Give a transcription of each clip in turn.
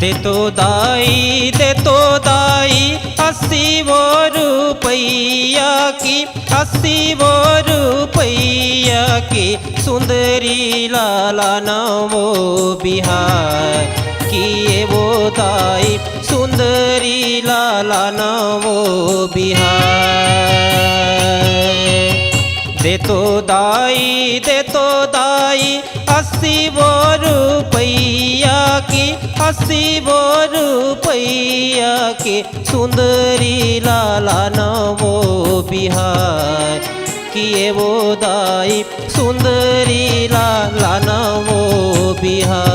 दे तो दाई 80 रुपैया की 80 रुपैया की सुंदरी लाला नवो बिहार किए वो दाई सुंदरी लाला नवो बिहार दे तो दाई 80 रुपैया की 80 रुपैया की सुंदरी लाला नवो बिहार किए वो दाई सुंदरी लाला नवो बिहार।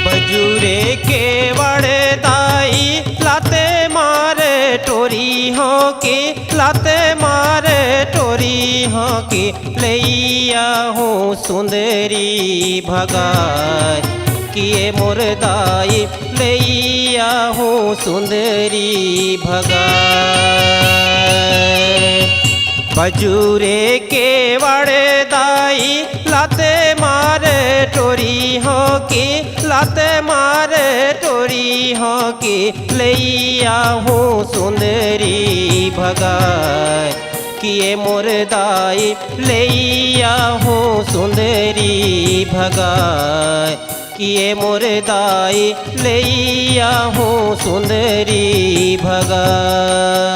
बजूरे के बड़े दाई लाते मारे टोरी हो के लाते मारे टोरी हो के लैया हूँ सुंदरी भगाय किए मोर दाई लैया हूँ सुंदरी भगाय बजूरे के बड़े दाई लाते मारे टोरी हो के लाते मारे टोरी हो के लैया हूँ सुंदरी भगाय किए मोर दाई लैया हूँ सुंदरी भगाय किए मोर दाई लैया हूँ सुंदरी भगाय।